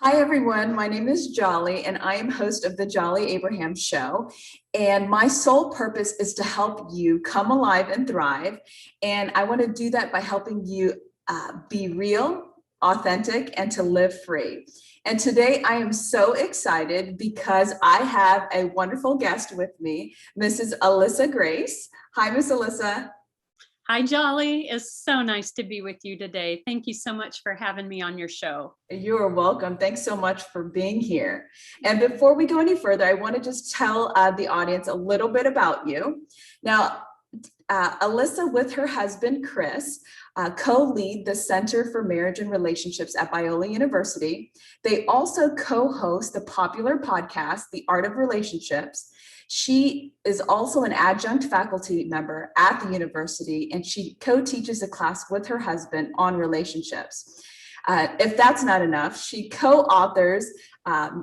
Hi, everyone. My name is Jolly, and I am host of the Jolly Abraham Show. And my sole purpose is to help you come alive and thrive. And I want to do that by helping you be real, authentic, and to live free. And today I am so excited because I have a wonderful guest with me, Mrs. Alisa Grace. Hi, Miss Alisa. Hi, Jolly. It's so nice to be with you today. Thank you so much for having me on your show. You're welcome. Thanks so much for being here. And before we go any further, I want to just tell the audience a little bit about you. Now, Alisa, with her husband, Chris, co-lead the Center for Marriage and Relationships at Biola University. They also co-host the popular podcast, The Art of Relationships. She is also an adjunct faculty member at the university, and she co-teaches a class with her husband on relationships. If that's not enough, she co-authors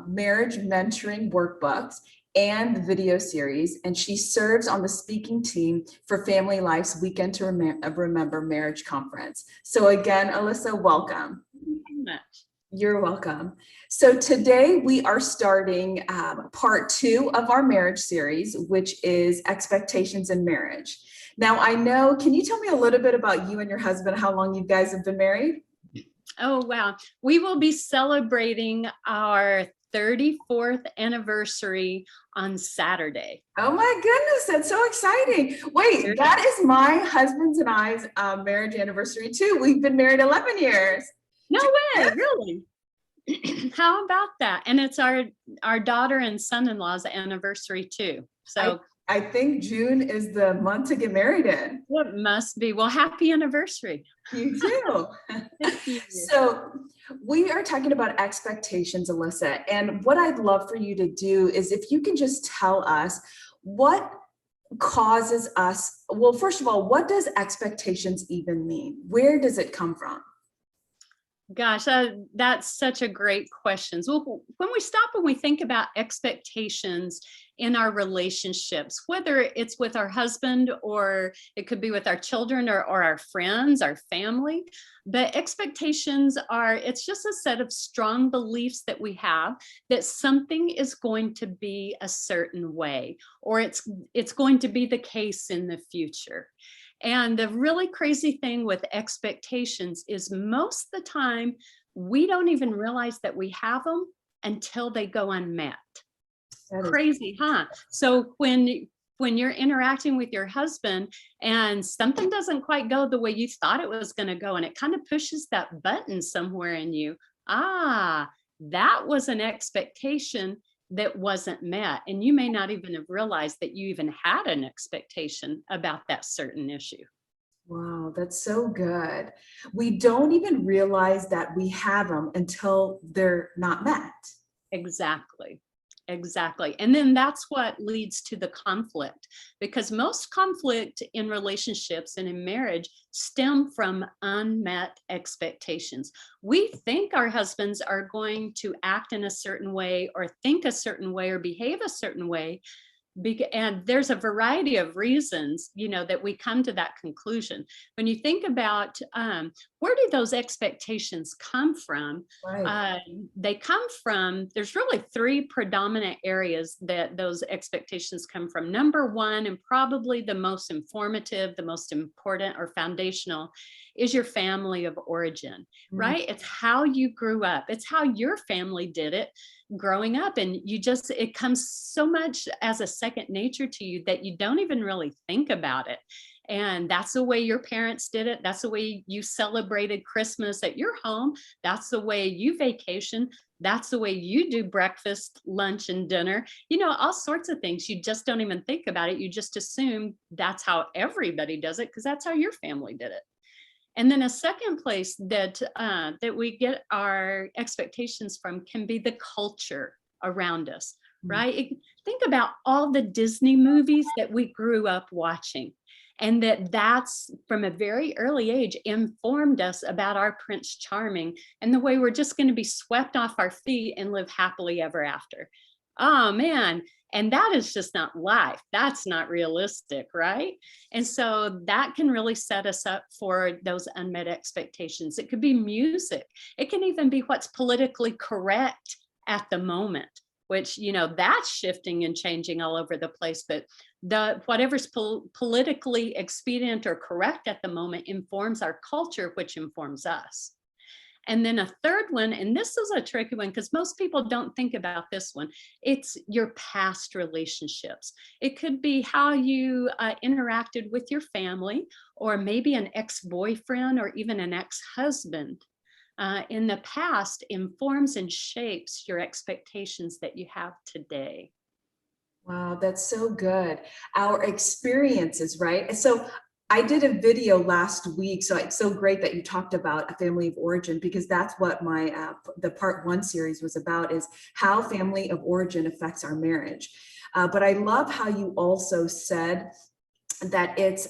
marriage mentoring workbooks and video series, and she serves on the speaking team for Family Life's Weekend to Remember Marriage Conference. So again, Alisa, welcome. Thank you so much. You're welcome. So today we are starting part 2 of our marriage series, which is expectations in marriage. Now, I know, can you tell me a little bit about you and your husband, how long you guys have been married? Oh, wow. We will be celebrating our 34th anniversary on Saturday. Oh my goodness, that's so exciting. Wait, that is my husband's and I's marriage anniversary too. We've been married 11 years. No way, really? How about that? And it's our daughter and son-in-law's anniversary too. So I think June is the month to get married in. it must be. Well, happy anniversary. You too. Thank you. So we are talking about expectations, Alisa. And what I'd love for you to do is if you can just tell us what causes us, well, first of all, what does expectations even mean? Where does it come from? Gosh, that's such a great question. Well, when we stop and we think about expectations in our relationships, whether it's with our husband or it could be with our children or our friends, our family, but expectations it's just a set of strong beliefs that we have that something is going to be a certain way, or it's going to be the case in the future. And the really crazy thing with expectations is most of the time, we don't even realize that we have them until they go unmet. Crazy, huh? So when you're interacting with your husband and something doesn't quite go the way you thought it was going to go, and it kind of pushes that button somewhere in you, that was an expectation that wasn't met. And you may not even have realized that you even had an expectation about that certain issue. Wow, that's so good. We don't even realize that we have them until they're not met. Exactly. Exactly. And then that's what leads to the conflict, because most conflict in relationships and in marriage stem from unmet expectations. We think our husbands are going to act in a certain way or think a certain way or behave a certain way. And there's a variety of reasons, that we come to that conclusion. When you think about where do those expectations come from? Right. They come from, there's really 3 predominant areas that those expectations come from. Number one, and probably the most informative, the most important or foundational, is your family of origin, right? It's how you grew up. It's how your family did it growing up. And it comes so much as a second nature to you that you don't even really think about it. And that's the way your parents did it. That's the way you celebrated Christmas at your home. That's the way you vacation. That's the way you do breakfast, lunch, and dinner. All sorts of things. You just don't even think about it. You just assume that's how everybody does it because that's how your family did it. And then a second place that we get our expectations from can be the culture around us, right? Think about all the Disney movies that we grew up watching, and that's from a very early age informed us about our Prince Charming and the way we're just going to be swept off our feet and live happily ever after. Oh man. And that is just not life. That's not realistic, right? And so that can really set us up for those unmet expectations. It could be music. It can even be what's politically correct at the moment, which, that's shifting and changing all over the place. But the whatever's politically expedient or correct at the moment informs our culture, which informs us. And then a third one, and this is a tricky one because most people don't think about this one. It's your past relationships. It could be how you interacted with your family, or maybe an ex-boyfriend or even an ex-husband. In the past informs and shapes your expectations that you have today. Wow, that's so good. Our experiences, right? So I did a video last week, so it's so great that you talked about a family of origin, because that's what my the part 1 series was about, is how family of origin affects our marriage. But I love how you also said that it's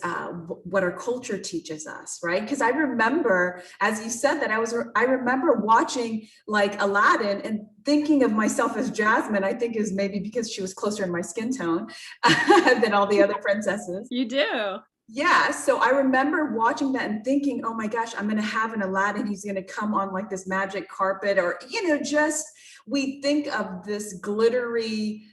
what our culture teaches us, right? Because I remember, as you said that, I remember watching like Aladdin and thinking of myself as Jasmine. I think is maybe because she was closer in my skin tone than all the other princesses. You do. Yeah, so I remember watching that and thinking, oh my gosh, I'm going to have an Aladdin. He's going to come on like this magic carpet, or, just we think of this glittery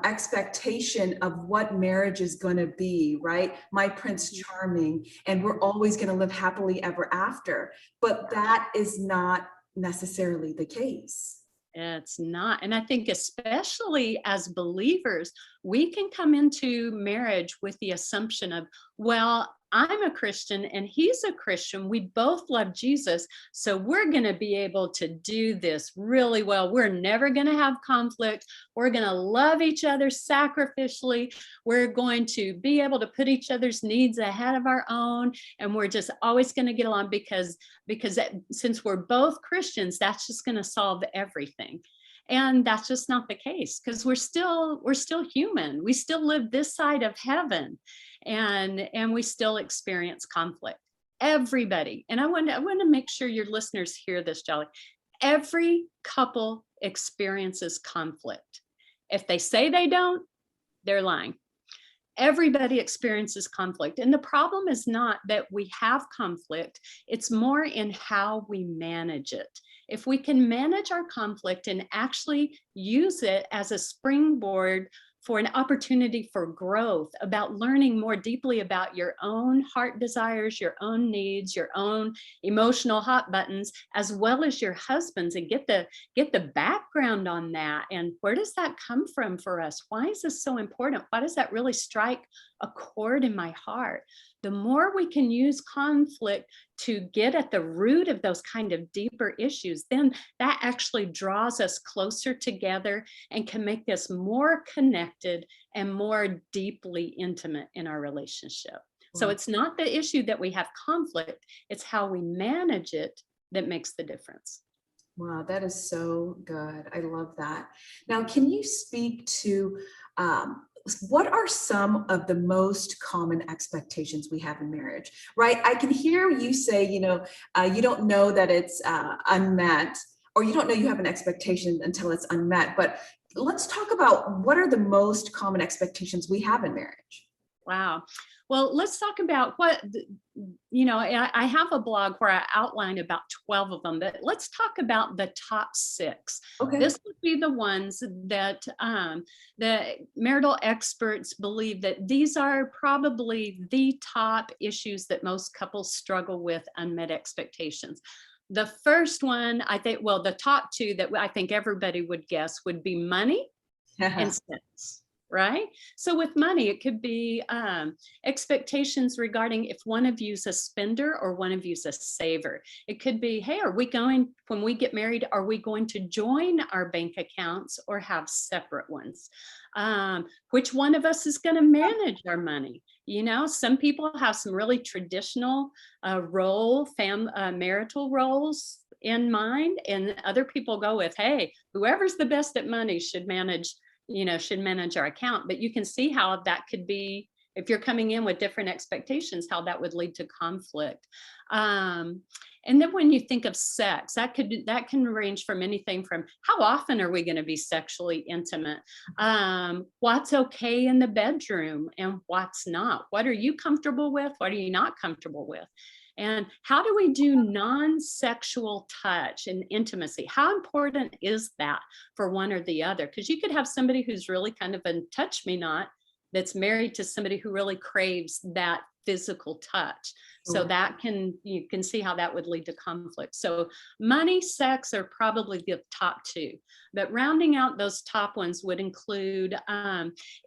expectation of what marriage is going to be, right? My Prince Charming, and we're always going to live happily ever after. But that is not necessarily the case. It's not. And I think, especially as believers, we can come into marriage with the assumption of, well, I'm a Christian and he's a Christian. We both love Jesus. So we're going to be able to do this really well. We're never going to have conflict. We're going to love each other sacrificially. We're going to be able to put each other's needs ahead of our own. And we're just always going to get along because since we're both Christians, that's just going to solve everything. And that's just not the case, because we're still human. We still live this side of heaven, and we still experience conflict. Everybody, and I want to make sure your listeners hear this, Jolly. Every couple experiences conflict. If they say they don't, they're lying. Everybody experiences conflict. And the problem is not that we have conflict, it's more in how we manage it. If we can manage our conflict and actually use it as a springboard for an opportunity for growth, about learning more deeply about your own heart desires, your own needs, your own emotional hot buttons, as well as your husband's, and get the background on that. And where does that come from for us? Why is this so important? Why does that really strike a chord in my heart? The more we can use conflict to get at the root of those kind of deeper issues, then that actually draws us closer together and can make us more connected and more deeply intimate in our relationship. So it's not the issue that we have conflict, it's how we manage it that makes the difference. Wow, that is so good. I love that. Now, can you speak to what are some of the most common expectations we have in marriage, right? I can hear you say, you don't know that it's unmet, or you don't know you have an expectation until it's unmet. But let's talk about what are the most common expectations we have in marriage. Wow. Well, let's talk about I have a blog where I outline about 12 of them, but let's talk about the top 6. Okay. This would be the ones that the marital experts believe that these are probably the top issues that most couples struggle with, unmet expectations. The first one, I think, well, the top 2 that I think everybody would guess would be money and sex. Right? So with money, it could be expectations regarding if one of you's a spender or one of you's a saver. It could be, hey, when we get married, are we going to join our bank accounts or have separate ones? Which one of us is going to manage our money? Some people have some really traditional marital roles in mind, and other people go with, hey, whoever's the best at money should manage our account. But you can see how that could be if you're coming in with different expectations, how that would lead to conflict. And then when you think of sex, that can range from anything from how often are we going to be sexually intimate? What's okay in the bedroom and what's not? What are you comfortable with? What are you not comfortable with? And how do we do non-sexual touch and intimacy? How important is that for one or the other? Because you could have somebody who's really kind of a touch me not that's married to somebody who really craves that physical touch. So you can see how that would lead to conflict. So money, sex are probably the top two, but rounding out those top ones would include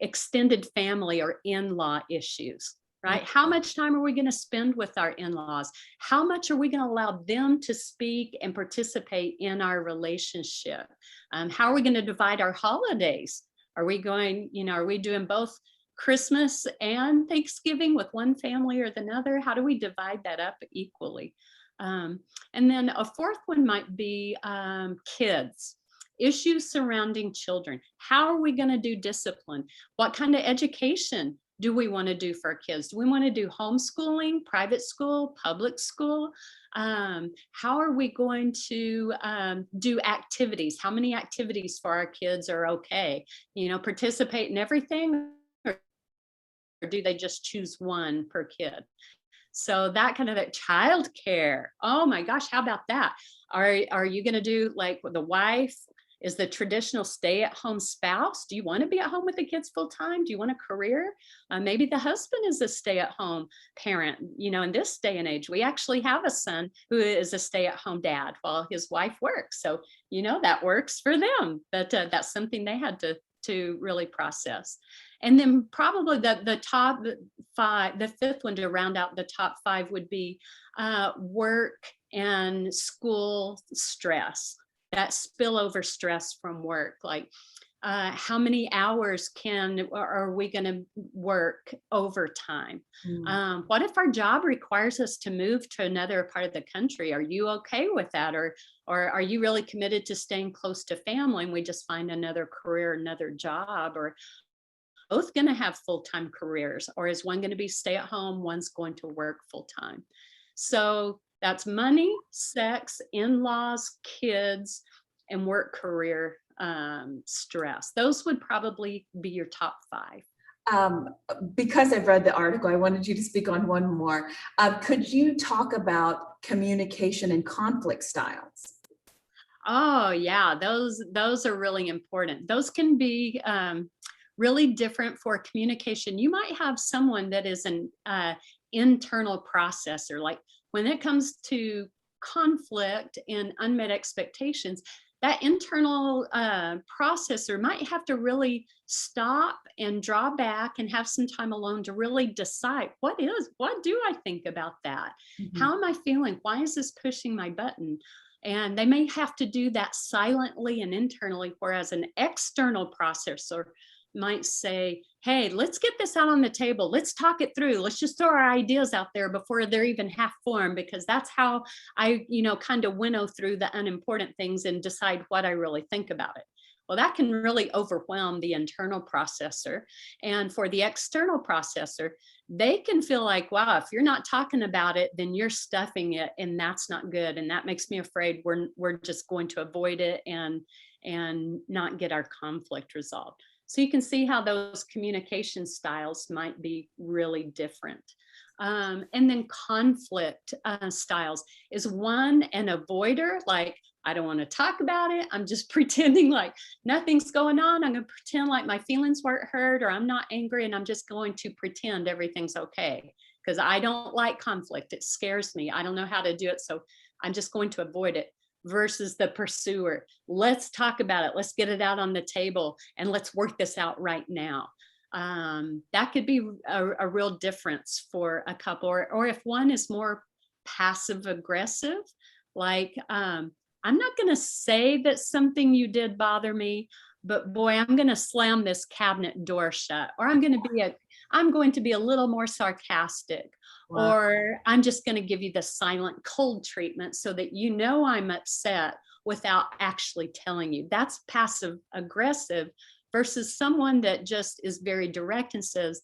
extended family or in-law issues. Right? How much time are we going to spend with our in-laws? How much are we going to allow them to speak and participate in our relationship? How are we going to divide our holidays? Are we doing both Christmas and Thanksgiving with one family or the other? How do we divide that up equally? And then a fourth one might be kids. Issues surrounding children. How are we going to do discipline? What kind of education do we want to do for our kids? Do we want to do homeschooling, private school, public school? How are we going to do activities? How many activities for our kids are okay? Participate in everything, or do they just choose one per kid? So that kind of child care. Oh my gosh, how about that? Are you going to do like the wife is the traditional stay-at-home spouse? Do you want to be at home with the kids full time? Do you want a career? Maybe the husband is a stay-at-home parent. In this day and age, we actually have a son who is a stay-at-home dad while his wife works. So, that works for them. But that's something they had to really process. And then probably the top five, the fifth one to round out the top five would be work and school stress. That spillover stress from work, like how many hours are we going to work overtime? What if our job requires us to move to another part of the country? Are you okay with that? Or are you really committed to staying close to family and we just find another career, another job? Or both going to have full-time careers? Or is one going to be stay at home, one's going to work full-time? So that's money, sex, in-laws, kids, and work career stress. Those would probably be your top five. Because I've read the article, I wanted you to speak on one more. Could you talk about communication and conflict styles? Oh yeah, those are really important. Those can be really different for communication. You might have someone that is an internal processor. Like when it comes to conflict and unmet expectations, that internal processor might have to really stop and draw back and have some time alone to really decide what do I think about that? How am I feeling? Why is this pushing my button? And they may have to do that silently and internally, whereas an external processor might say, hey, let's get this out on the table. Let's talk it through. Let's just throw our ideas out there before they're even half formed, because that's how I, kind of winnow through the unimportant things and decide what I really think about it. Well, that can really overwhelm the internal processor. And for the external processor, they can feel like, wow, if you're not talking about it, then you're stuffing it, and that's not good. And that makes me afraid we're just going to avoid it and not get our conflict resolved. So you can see how those communication styles might be really different. And then conflict styles. Is one an avoider? Like, I don't want to talk about it. I'm just pretending like nothing's going on. I'm going to pretend like my feelings weren't hurt, or I'm not angry, and I'm just going to pretend everything's okay because I don't like conflict. It scares me. I don't know how to do it, so I'm just going to avoid it. Versus the pursuer. Let's talk about it. Let's get it out on the table and let's work this out right now. That could be a real difference for a couple, or if one is more passive aggressive, like, I'm not going to say that something you did bother me, but boy, I'm going to slam this cabinet door shut, or I'm going to be a little more sarcastic. Wow. Or I'm just going to give you the silent cold treatment so that I'm upset without actually telling you. That's passive aggressive versus someone that just is very direct and says,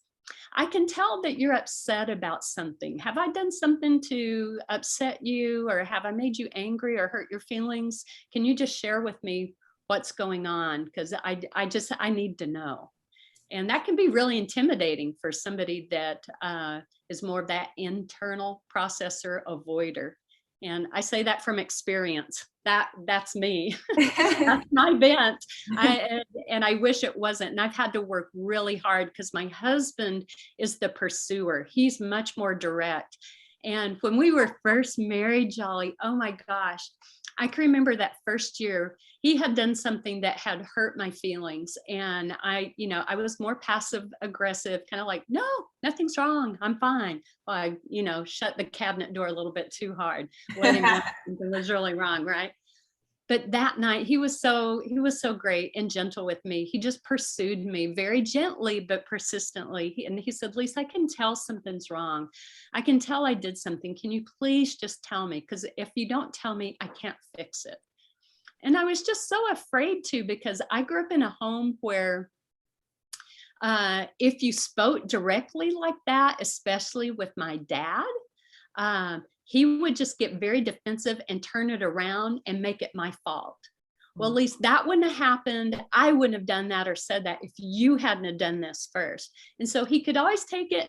I can tell that you're upset about something. Have I done something to upset you, or have I made you angry or hurt your feelings? Can you just share with me what's going on? Because I need to know. And that can be really intimidating for somebody that is more of that internal processor avoider. And I say that from experience. That's me. That's my bent. And I wish it wasn't. And I've had to work really hard because my husband is the pursuer. He's much more direct. And when we were first married, Jolly, oh my gosh, I can remember that first year he had done something that had hurt my feelings. And I was more passive aggressive, kind of like, no, nothing's wrong. I'm fine. Well, I shut the cabinet door a little bit too hard. Let him know something was really wrong, right? But that night he was so great and gentle with me. He just pursued me very gently but persistently. And he said, Lisa, I can tell something's wrong. I can tell I did something. Can you please just tell me? Because if you don't tell me, I can't fix it. And I was just so afraid to, because I grew up in a home where if you spoke directly like that, especially with my dad, he would just get very defensive and turn it around and make it my fault. Well, at least that wouldn't have happened. I wouldn't have done that or said that if you hadn't have done this first. And so he could always take it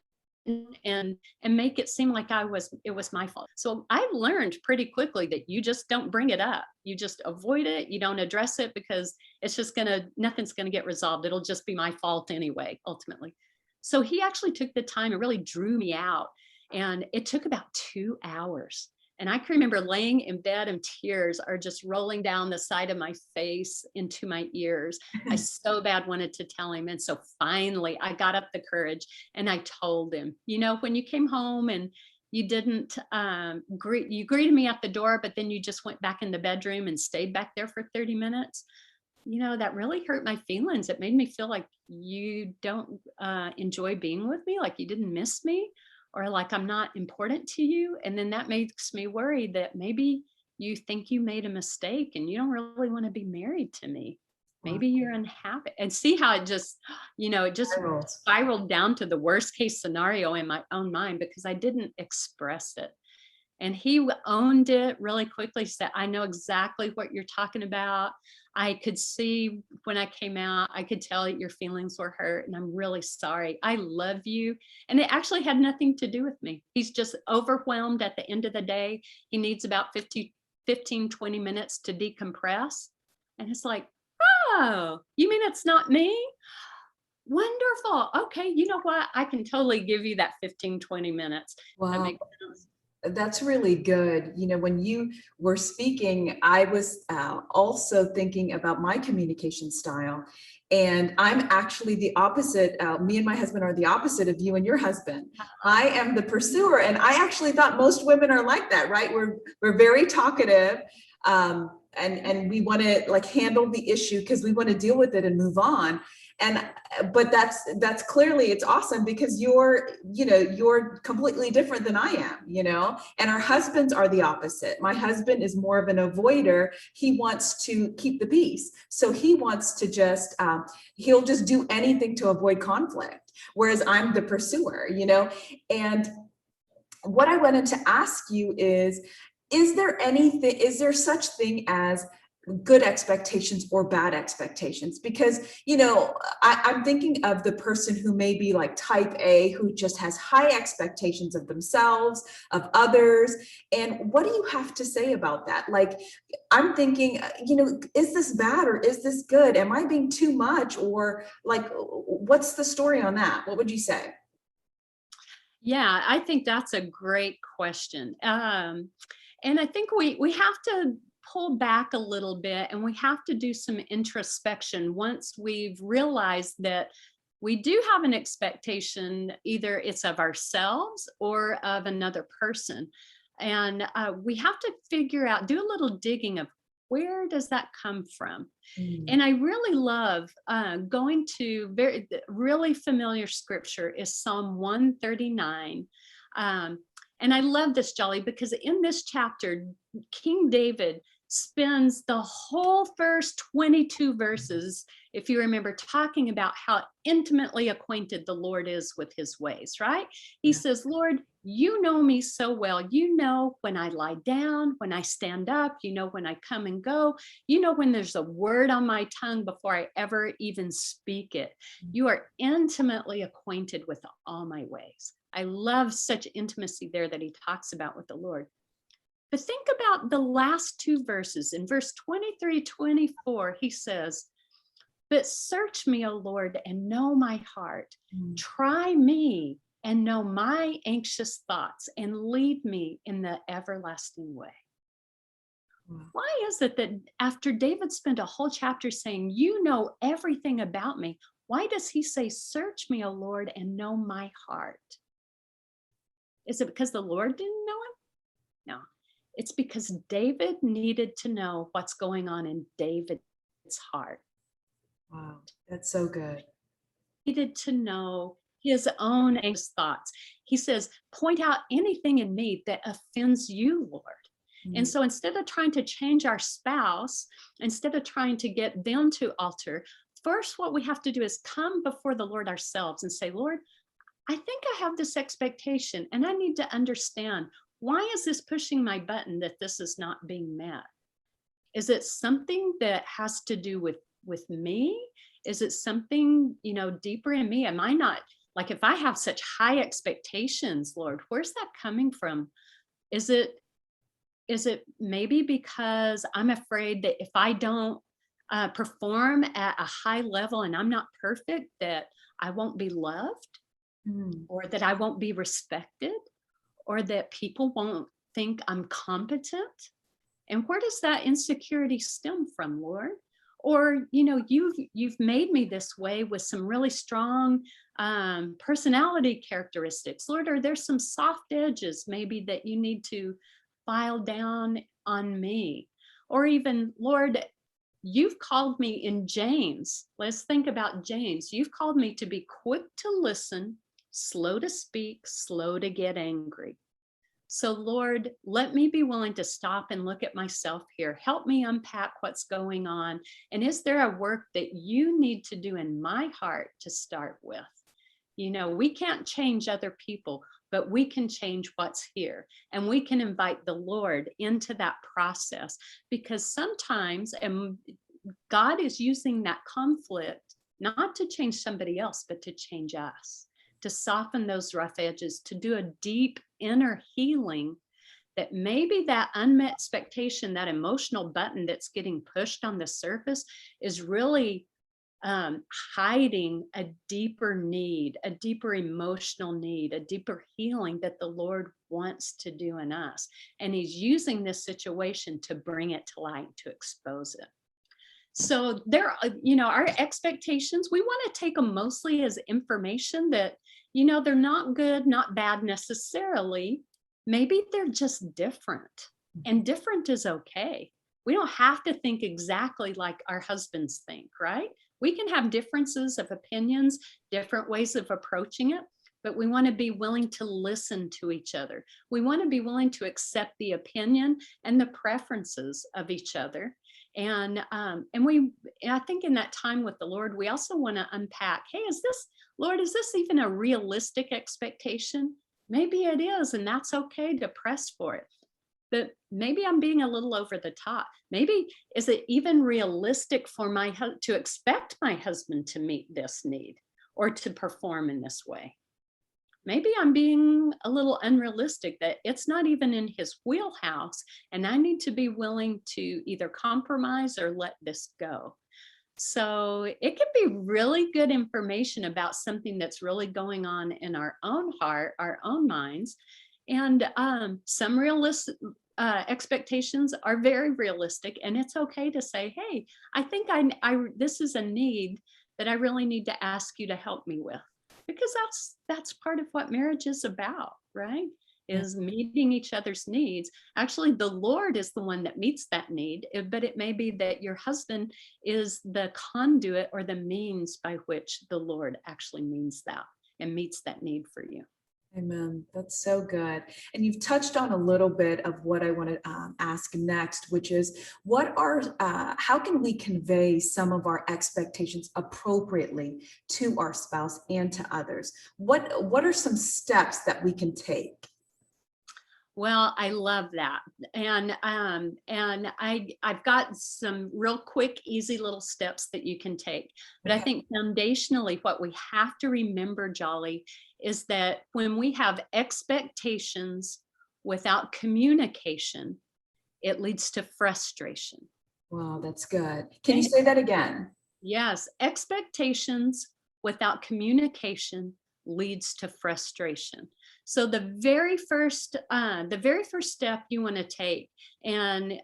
and make it seem like it was my fault. So I learned pretty quickly that you just don't bring it up. You just avoid it. You don't address it, because it's just nothing's gonna get resolved. It'll just be my fault anyway, ultimately. So he actually took the time and really drew me out. And it took about 2 hours. And I can remember laying in bed and tears are just rolling down the side of my face into my ears. I so bad wanted to tell him. And so finally I got up the courage and I told him, when you came home and you didn't you greeted me at the door, but then you just went back in the bedroom and stayed back there for 30 minutes. That really hurt my feelings. It made me feel like you don't enjoy being with me, like you didn't miss me, or like I'm not important to you. And then that makes me worried that maybe you think you made a mistake and you don't really want to be married to me. Maybe you're unhappy. And see how it just spiraled down to the worst case scenario in my own mind, because I didn't express it. And he owned it really quickly, said, I know exactly what you're talking about. I could see when I came out, I could tell that your feelings were hurt, and I'm really sorry. I love you. And it actually had nothing to do with me. He's just overwhelmed at the end of the day. He needs about 15, 20 minutes to decompress. And it's like, oh, you mean it's not me? Wonderful. Okay, you know what? I can totally give you that 15, 20 minutes. Wow. That makes sense. That's really good. When you were speaking, I was also thinking about my communication style. And I'm actually the opposite. Me and my husband are the opposite of you and your husband. I am the pursuer. And I actually thought most women are like that, right? We're very talkative. And we want to handle the issue because we want to deal with it and move on. But that's clearly, it's awesome because you're completely different than I am, and our husbands are the opposite. My husband is more of an avoider. He wants to keep the peace. So he wants to he'll just do anything to avoid conflict. Whereas I'm the pursuer, and what I wanted to ask you is there such thing as good expectations or bad expectations? Because, I'm thinking of the person who may be like type A, who just has high expectations of themselves, of others. And what do you have to say about that? I'm thinking, is this bad or is this good? Am I being too much? Or what's the story on that? What would you say? Yeah, I think that's a great question. And I think we have to pull back a little bit, and we have to do some introspection once we've realized that we do have an expectation, either it's of ourselves or of another person. And we have to do a little digging of where does that come from? And I really love going to really familiar scripture is Psalm 139. And I love this, Jolly, because in this chapter, King David spends the whole first 22 verses, if you remember, talking about how intimately acquainted the Lord is with his ways, right? He says, Lord, you know me so well. You know when I lie down, when I stand up, you know when I come and go, you know when there's a word on my tongue before I ever even speak it. You are intimately acquainted with all my ways. I love such intimacy there that he talks about with the Lord. But think about the last two verses. In verse 23, 24, he says, but search me, O Lord, and know my heart. Try me and know my anxious thoughts, and lead me in the everlasting way. Why is it that after David spent a whole chapter saying, you know everything about me, why does he say, search me, O Lord, and know my heart? Is it because the Lord didn't know him? No. It's because David needed to know what's going on in David's heart. Wow, that's so good. He needed to know his own anxious thoughts. He says, point out anything in me that offends you, Lord. And so instead of trying to change our spouse, instead of trying to get them to alter, first what we have to do is come before the Lord ourselves and say, Lord, I think I have this expectation and I need to understand, why is this pushing my button that this is not being met? Is it something that has to do with me? Is it something, deeper in me? Am I not, like, if I have such high expectations, Lord, where's that coming from? Is it maybe because I'm afraid that if I don't perform at a high level and I'm not perfect, that I won't be loved, or that I won't be respected, or that people won't think I'm competent? And where does that insecurity stem from, Lord? Or, you've made me this way with some really strong personality characteristics. Lord, are there some soft edges maybe that you need to file down on me? Or even, Lord, you've called me in James. Let's think about James. You've called me to be quick to listen, slow to speak, slow to get angry. So Lord, let me be willing to stop and look at myself here. Help me unpack what's going on. And is there a work that you need to do in my heart to start with? We can't change other people, but we can change what's here. And we can invite the Lord into that process, because sometimes God is using that conflict not to change somebody else, but to change us, to soften those rough edges, to do a deep inner healing, that maybe that unmet expectation, that emotional button that's getting pushed on the surface, is really hiding a deeper need, a deeper emotional need, a deeper healing that the Lord wants to do in us. And he's using this situation to bring it to light, to expose it. So there, our expectations, we want to take them mostly as information that, they're not good, not bad necessarily. Maybe they're just different, and different is okay. We don't have to think exactly like our husbands think, right? We can have differences of opinions, different ways of approaching it, but we want to be willing to listen to each other. We want to be willing to accept the opinion and the preferences of each other. And I think in that time with the Lord, we also want to unpack, hey, Lord, is this even a realistic expectation? Maybe it is, and that's okay to press for it. But maybe I'm being a little over the top. Maybe is it even realistic for to expect my husband to meet this need or to perform in this way? Maybe I'm being a little unrealistic, that it's not even in his wheelhouse, and I need to be willing to either compromise or let this go. So it can be really good information about something that's really going on in our own heart, our own minds. And some realistic expectations are very realistic, and it's okay to say, hey, I think this is a need that I really need to ask you to help me with, because that's part of what marriage is about, right? Is meeting each other's needs. Actually, the Lord is the one that meets that need, but it may be that your husband is the conduit or the means by which the Lord actually means that and meets that need for you. Amen. That's so good. And you've touched on a little bit of what I want to ask next, which is how can we convey some of our expectations appropriately to our spouse and to others? What are some steps that we can take? Well, I love that. And I've got some real quick, easy little steps that you can take. But I Okay. think foundationally, what we have to remember, Jolly, is that when we have expectations without communication, it leads to frustration. Wow, that's good. Can you Okay? say that again? Yes, expectations without communication leads to frustration. So the very first step you want to take in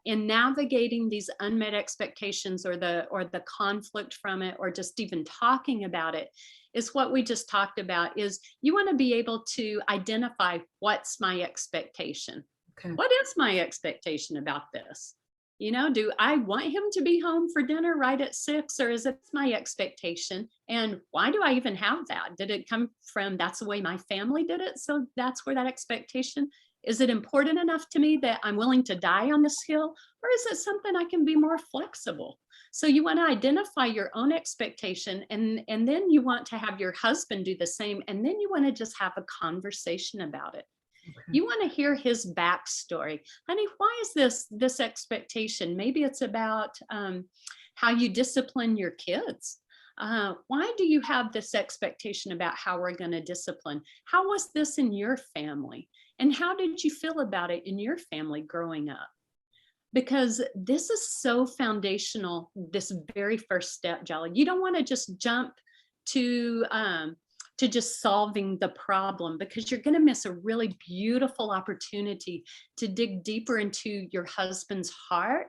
navigating these unmet expectations or the conflict from it, or just even talking about it, is what we just talked about. Is you want to be able to identify what's my expectation. Okay. What is my expectation about this? Do I want him to be home for dinner right at 6, or is it my expectation? And why do I even have that? Did it come from that's the way my family did it? So that's where that expectation is. It important enough to me that I'm willing to die on this hill, or is it something I can be more flexible? So you want to identify your own expectation, and then you want to have your husband do the same, and then you want to just have a conversation about it. Okay. You want to hear his backstory. Honey, why is this expectation? Maybe it's about how you discipline your kids. Why do you have this expectation about how we're going to discipline? How was this in your family? And how did you feel about it in your family growing up? Because this is so foundational, this very first step, Jolly. You don't want to just jump to just solving the problem, because you're going to miss a really beautiful opportunity to dig deeper into your husband's heart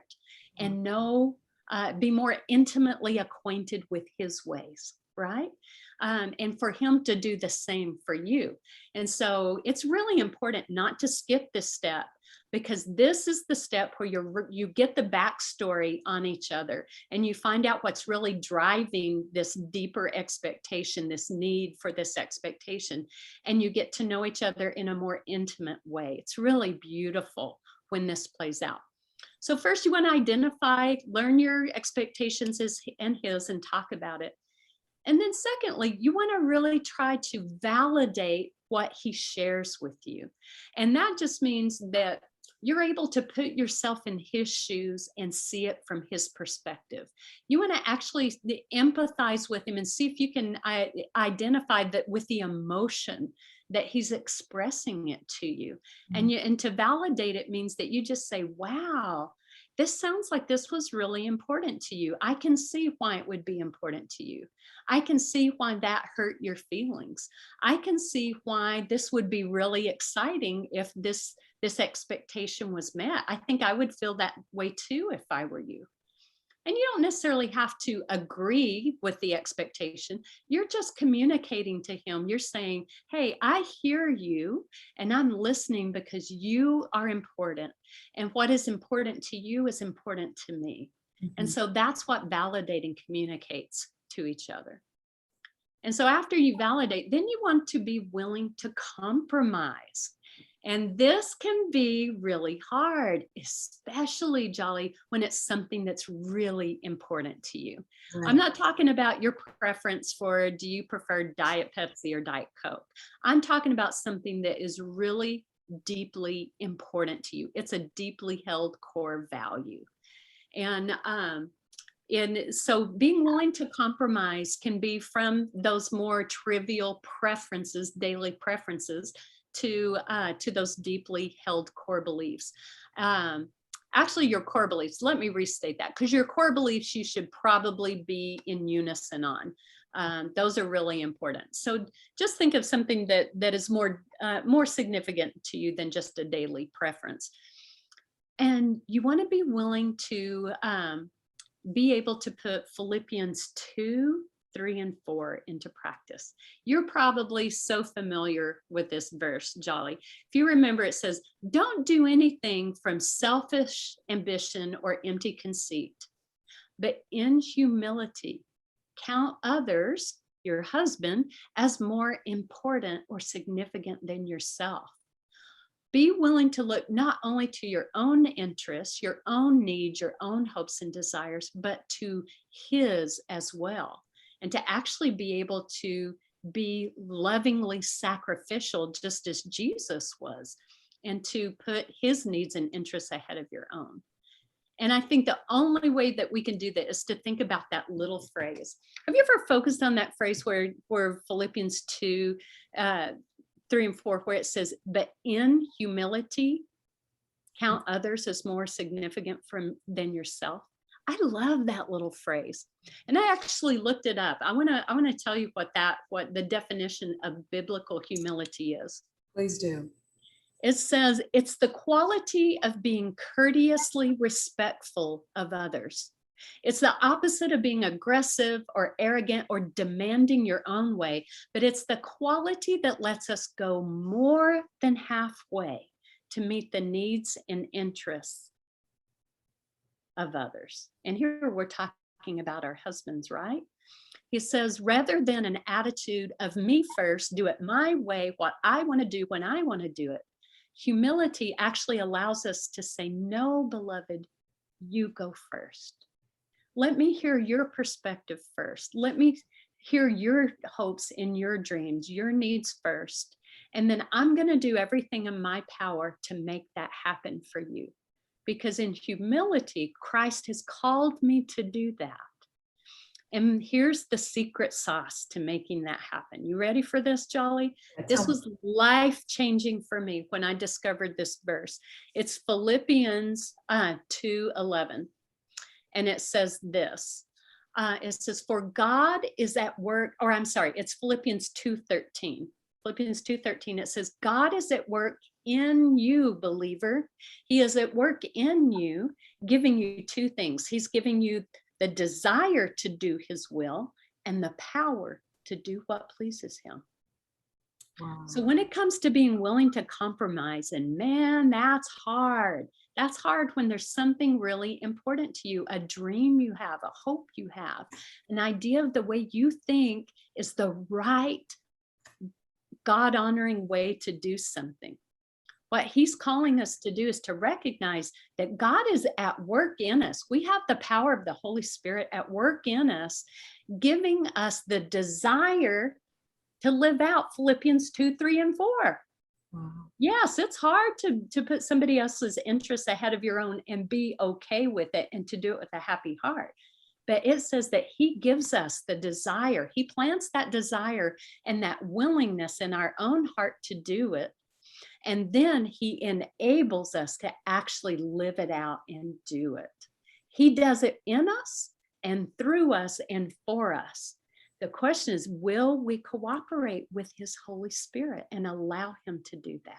and be more intimately acquainted with his ways, right? And for him to do the same for you. And so it's really important not to skip this step, because this is the step where you get the backstory on each other, and you find out what's really driving this deeper expectation, this need for this expectation, and you get to know each other in a more intimate way. It's really beautiful when this plays out. So first you want to identify, learn your expectations and his, and talk about it. And then secondly, you want to really try to validate what he shares with you. And that just means that you're able to put yourself in his shoes and see it from his perspective. You want to actually empathize with him and see if you can identify that with the emotion that he's expressing it to you. And to validate it means that you just say, wow, this sounds like this was really important to you. I can see why it would be important to you. I can see why that hurt your feelings. I can see why this would be really exciting if this expectation was met. I think I would feel that way too if I were you. And you don't necessarily have to agree with the expectation. You're just communicating to him. You're saying, hey, I hear you, and I'm listening because you are important. And what is important to you is important to me. And so that's what validating communicates to each other. And so after you validate, then you want to be willing to compromise. And this can be really hard, especially, Jolly, when it's something that's really important to you. Right. I'm not talking about your preference for, do you prefer Diet Pepsi or Diet Coke? I'm talking about something that is really deeply important to you. It's a deeply held core value. And so being willing to compromise can be from those more trivial preferences, daily preferences, to those deeply held core beliefs. Actually, your core beliefs, let me restate that, because your core beliefs you should probably be in unison on. Those are really important. So just think of something that is more significant to you than just a daily preference. And you want to be willing to be able to put Philippians 2, 3, and 4 into practice. You're probably so familiar with this verse, Jolly. If you remember, it says, don't do anything from selfish ambition or empty conceit, but in humility, count others your husband as more important or significant than yourself. Be willing to look not only to your own interests, your own needs, your own hopes and desires, but to his as well. And to actually be able to be lovingly sacrificial, just as Jesus was, and to put his needs and interests ahead of your own. And I think the only way that we can do that is to think about that little phrase. Have you ever focused on that phrase where Philippians 2, 3 and 4, where it says, but in humility, count others as more significant than yourself? I love that little phrase. And I actually looked it up. I want to tell you what the definition of biblical humility is. Please do. It says it's the quality of being courteously respectful of others. It's the opposite of being aggressive or arrogant or demanding your own way, but it's the quality that lets us go more than halfway to meet the needs and interests of others. And here we're talking about our husbands, right? He says, rather than an attitude of me first, do it my way, what I want to do when I want to do it. Humility actually allows us to say, no, beloved, you go first. Let me hear your perspective first. Let me hear your hopes and your dreams, your needs first. And then I'm going to do everything in my power to make that happen for you. Because in humility, Christ has called me to do that. And here's the secret sauce to making that happen. You ready for this, Jolly? This was life-changing for me when I discovered this verse. It's Philippians 2:11. And it says this. It says, for God is at work, or I'm sorry, it's Philippians 2:13. Philippians 2:13, it says, God is at work in you, believer. He is at work in you, giving you two things. He's giving you the desire to do his will and the power to do what pleases him. Wow. So when it comes to being willing to compromise, and man, that's hard. That's hard when there's something really important to you, a dream you have, a hope you have, an idea of the way you think is the right God-honoring way to do something. What he's calling us to do is to recognize that God is at work in us. We have the power of the Holy Spirit at work in us, giving us the desire to live out Philippians 2, 3, and 4. Wow. Yes, it's hard to put somebody else's interests ahead of your own and be okay with it and to do it with a happy heart. But it says that he gives us the desire. He plants that desire and that willingness in our own heart to do it. And then he enables us to actually live it out and do it. He does it in us and through us and for us. The question is, will we cooperate with his Holy Spirit and allow him to do that?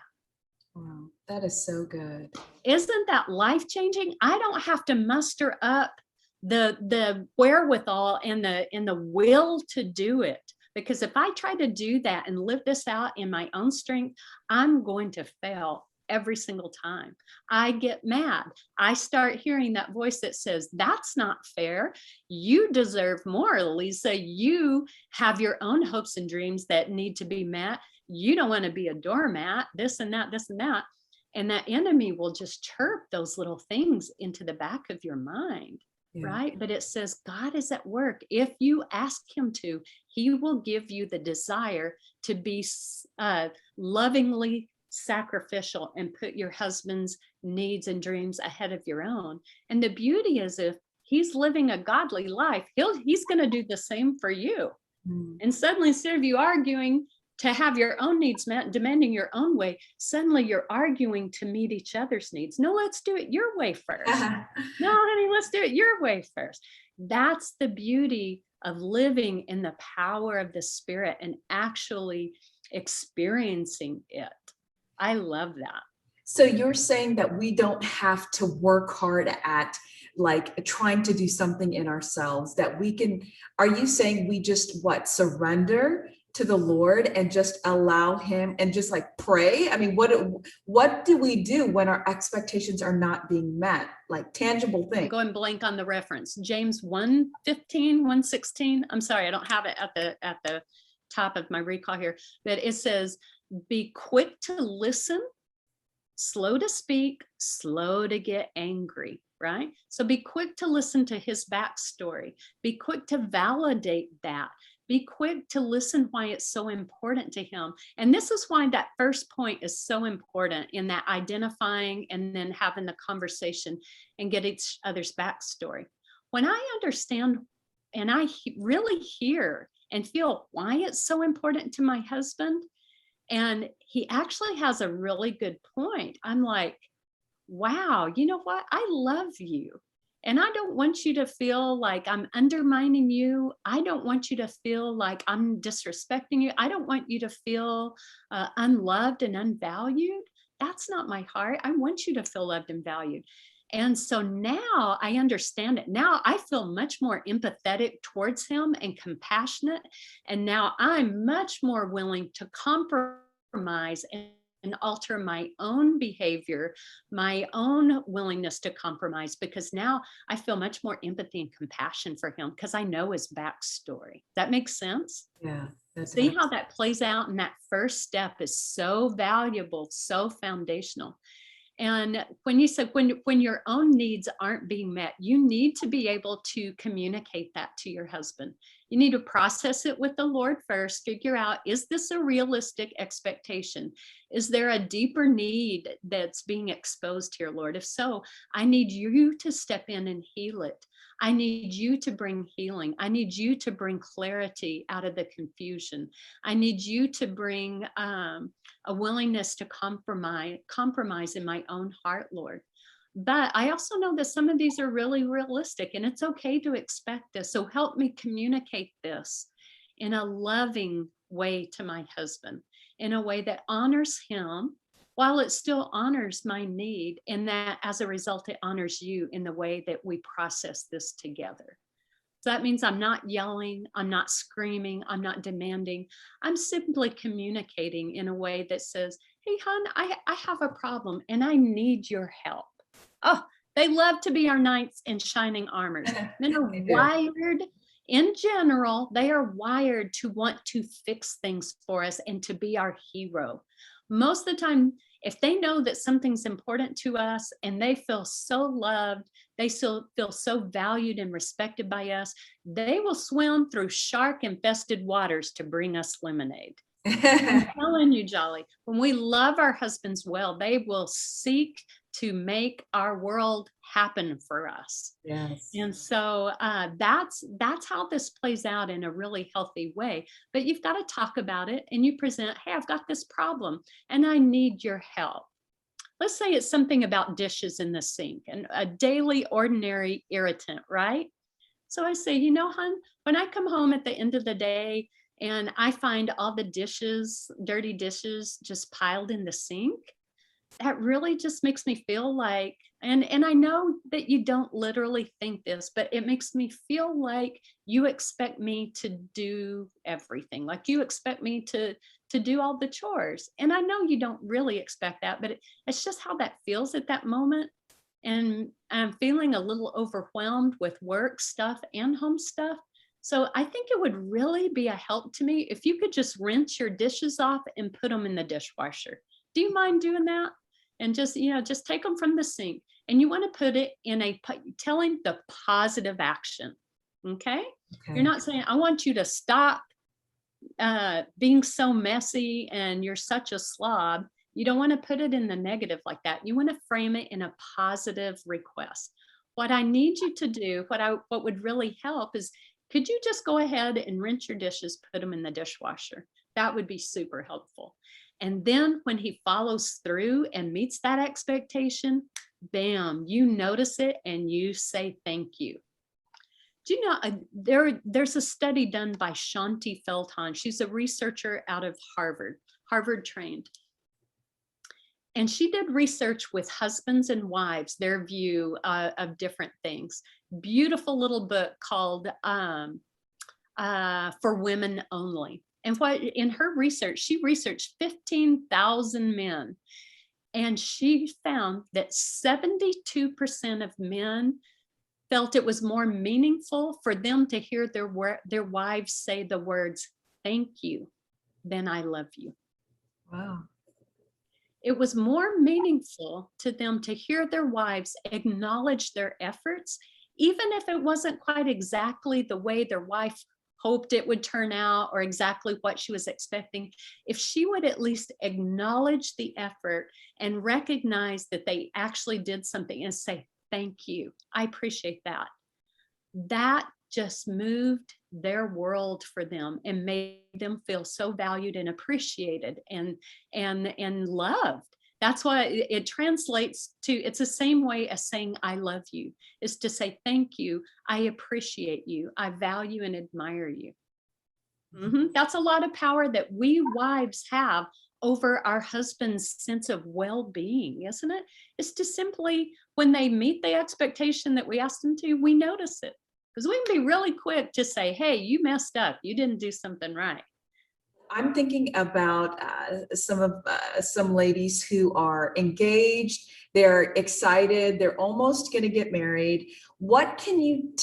Wow, that is so good. Isn't that life-changing? I don't have to muster up the wherewithal and the will to do it. Because if I try to do that and live this out in my own strength, I'm going to fail every single time. I get mad. I start hearing that voice that says, that's not fair. You deserve more, Alisa. You have your own hopes and dreams that need to be met. You don't want to be a doormat, this and that, this and that. And that enemy will just chirp those little things into the back of your mind. Yeah. Right? But it says God is at work. If you ask him to, he will give you the desire to be lovingly sacrificial and put your husband's needs and dreams ahead of your own. And the beauty is, if he's living a godly life, he's going to do the same for you. And suddenly, instead of you arguing to have your own needs met, demanding your own way, suddenly you're arguing to meet each other's needs. No, let's do it your way first. No, honey, let's do it your way first. That's the beauty of living in the power of the Spirit and actually experiencing it. I love that. So you're saying that we don't have to work hard at like trying to do something in ourselves, that we can, are you saying we just surrender to the Lord and just allow him and just like pray? I mean, what do we do when our expectations are not being met? Like tangible I'm things. going blank on the reference. James 1:15, 1:16. I'm sorry, I don't have it at the top of my recall here, but it says, be quick to listen, slow to speak, slow to get angry, right? So be quick to listen to his backstory. Be quick to validate that. Be quick to listen why it's so important to him. And this is why that first point is so important, in that identifying and then having the conversation and get each other's backstory. When I understand and I really hear and feel why it's so important to my husband, and he actually has a really good point, I'm like, wow, you know what? I love you. And I don't want you to feel like I'm undermining you. I don't want you to feel like I'm disrespecting you. I don't want you to feel unloved and unvalued. That's not my heart. I want you to feel loved and valued. And so now I understand it. Now I feel much more empathetic towards him and compassionate. And now I'm much more willing to compromise and alter my own behavior, my own willingness to compromise, because now I feel much more empathy and compassion for him because I know his backstory. That makes sense? Yeah. See how that plays out? And that first step is so valuable, so foundational. And when you said when your own needs aren't being met, you need to be able to communicate that to your husband. You need to process it with the Lord first, figure out, is this a realistic expectation? Is there a deeper need that's being exposed here, Lord? If so, I need you to step in and heal it. I need you to bring healing. I need you to bring clarity out of the confusion. I need you to bring a willingness to compromise in my own heart, Lord. But I also know that some of these are really realistic, and it's okay to expect this. So help me communicate this in a loving way to my husband, in a way that honors him while it still honors my need, and that as a result, it honors you in the way that we process this together. So that means I'm not yelling, I'm not screaming, I'm not demanding. I'm simply communicating in a way that says, hey, hon, I have a problem and I need your help. Oh, they love to be our knights in shining armors. Men are wired, in general, they are wired to want to fix things for us and to be our hero. Most of the time, if they know that something's important to us and they feel so loved, they still feel so valued and respected by us, they will swim through shark-infested waters to bring us lemonade. I'm telling you, Jolly, when we love our husbands well, they will seek to make our world happen for us. Yes. And so that's how this plays out in a really healthy way. But you've got to talk about it, and you present, hey, I've got this problem and I need your help. Let's say it's something about dishes in the sink and a daily ordinary irritant, right? So I say, you know, hon, when I come home at the end of the day and I find all the dishes, dirty dishes just piled in the sink, that really just makes me feel like, and I know that you don't literally think this, but it makes me feel like you expect me to do everything. Like you expect me to do all the chores. And I know you don't really expect that, but it's just how that feels at that moment. And I'm feeling a little overwhelmed with work stuff and home stuff. So I think it would really be a help to me if you could just rinse your dishes off and put them in the dishwasher. Do you mind doing that? And just, you know, just take them from the sink, and you want to put it in telling the positive action. Okay. You're not saying, I want you to stop being so messy and you're such a slob. You don't want to put it in the negative like that. You want to frame it in a positive request. What I need you to do, what would really help is, could you just go ahead and rinse your dishes, put them in the dishwasher? That would be super helpful. And then when he follows through and meets that expectation, bam, you notice it and you say thank you. Do you know, there's a study done by Shanti Feldhahn. She's a researcher out of Harvard trained. And she did research with husbands and wives, their view of different things. Beautiful little book called For Women Only. And what in her research, she researched 15,000 men, and she found that 72% of men felt it was more meaningful for them to hear their wives say the words, "Thank you," than "I love you." Wow. It was more meaningful to them to hear their wives acknowledge their efforts, even if it wasn't quite exactly the way their wife hoped it would turn out or exactly what she was expecting. If she would at least acknowledge the effort and recognize that they actually did something and say, "Thank you, I appreciate that." That just moved their world for them and made them feel so valued and appreciated and loved. That's why it translates to, it's the same way as saying "I love you," is to say "Thank you, I appreciate you, I value and admire you." That's a lot of power that we wives have over our husband's sense of well-being, isn't it? It's to simply, when they meet the expectation that we asked them to, we notice it. Because we can be really quick to say, "Hey, you messed up. You didn't do something right." I'm thinking about some ladies who are engaged. They're excited. They're almost going to get married. What can you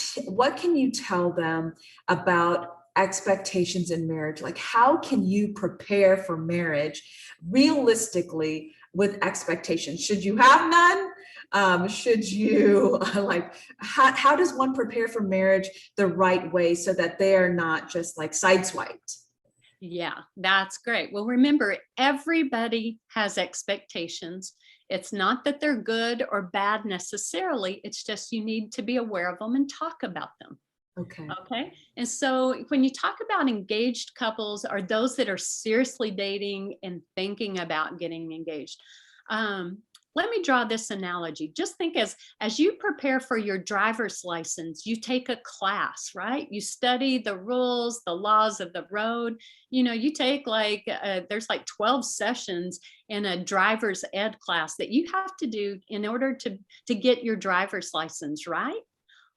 tell them about expectations in marriage? Like, how can you prepare for marriage realistically with expectations? Should you have none? Should you how does one prepare for marriage the right way so that they are not just like sideswiped? Yeah, that's great. Well, remember, everybody has expectations. It's not that they're good or bad necessarily. It's just you need to be aware of them and talk about them. Okay. Okay. And so when you talk about engaged couples or those that are seriously dating and thinking about getting engaged, let me draw this analogy. Just think, as you prepare for your driver's license, you take a class, right? You study the rules, the laws of the road. You take there's like 12 sessions in a driver's ed class that you have to do in order to get your driver's license, right?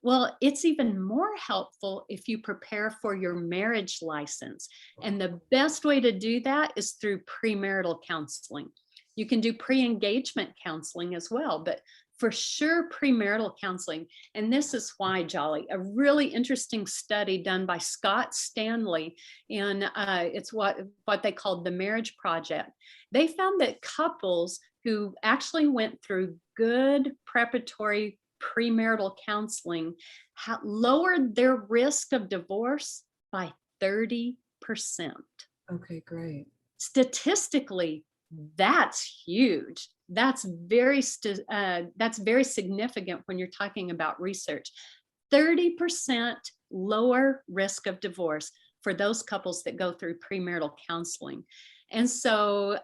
Well, it's even more helpful if you prepare for your marriage license. And the best way to do that is through premarital counseling. You can do pre-engagement counseling as well, but for sure premarital counseling. And this is why, Jolly, a really interesting study done by Scott Stanley, and it's what they called the Marriage Project. They found that couples who actually went through good preparatory premarital counseling lowered their risk of divorce by 30%. Okay, great. Statistically, that's huge. That's very significant when you're talking about research. 30% lower risk of divorce for those couples that go through premarital counseling. And so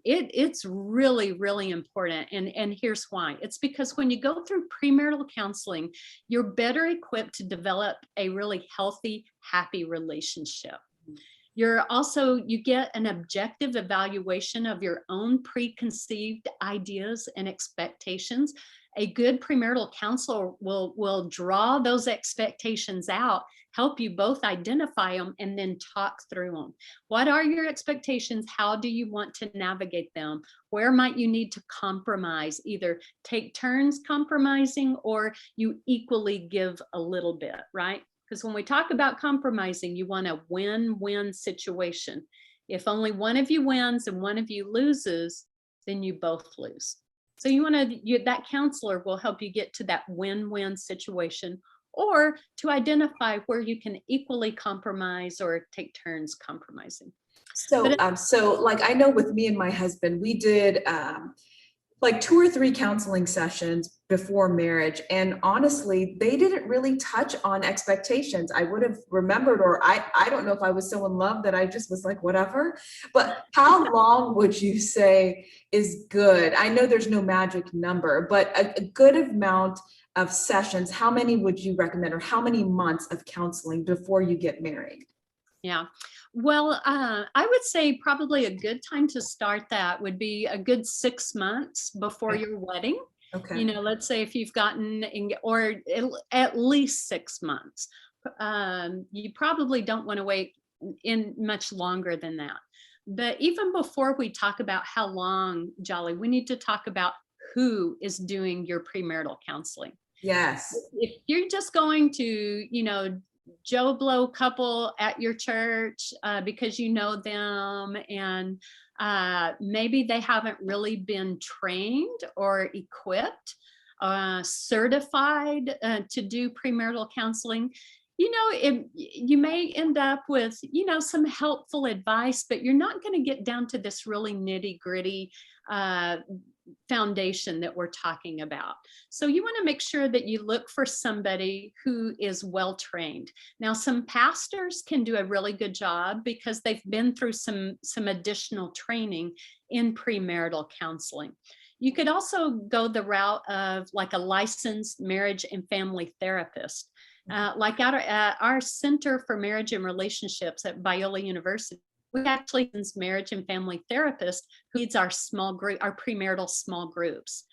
it's really, really important. And here's why. It's because when you go through premarital counseling, you're better equipped to develop a really healthy, happy relationship. You get an objective evaluation of your own preconceived ideas and expectations. A good premarital counselor will draw those expectations out, help you both identify them, and then talk through them. What are your expectations? How do you want to navigate them? Where might you need to compromise? Either take turns compromising or you equally give a little bit, right? Because when we talk about compromising, you want a win-win situation. If only one of you wins and one of you loses, then you both lose. So that counselor will help you get to that win-win situation, or to identify where you can equally compromise or take turns compromising. So, I know with me and my husband, we did like 2 or 3 counseling sessions before marriage. And honestly, they didn't really touch on expectations. I would have remembered, or I don't know if I was so in love that I just was like, whatever. But how long would you say is good? I know there's no magic number, but a good amount of sessions, how many would you recommend, or how many months of counseling before you get married? Yeah. Well, I would say probably a good time to start that would be a good 6 months before Okay. your wedding. Okay. Let's say if you've gotten, or at least 6 months. You probably don't want to wait in much longer than that. But even before we talk about how long, Jolly, we need to talk about who is doing your premarital counseling. Yes. If you're just going to, Joe Blow couple at your church because you know them, and maybe they haven't really been trained or equipped, certified to do premarital counseling, you may end up with, some helpful advice, but you're not going to get down to this really nitty gritty foundation that we're talking about. So you want to make sure that you look for somebody who is well trained. Now, some pastors can do a really good job because they've been through some additional training in premarital counseling. You could also go the route of like a licensed marriage and family therapist. Like our Center for Marriage and Relationships at Biola University, we actually have a marriage and family therapist who leads our small group, our premarital small groups.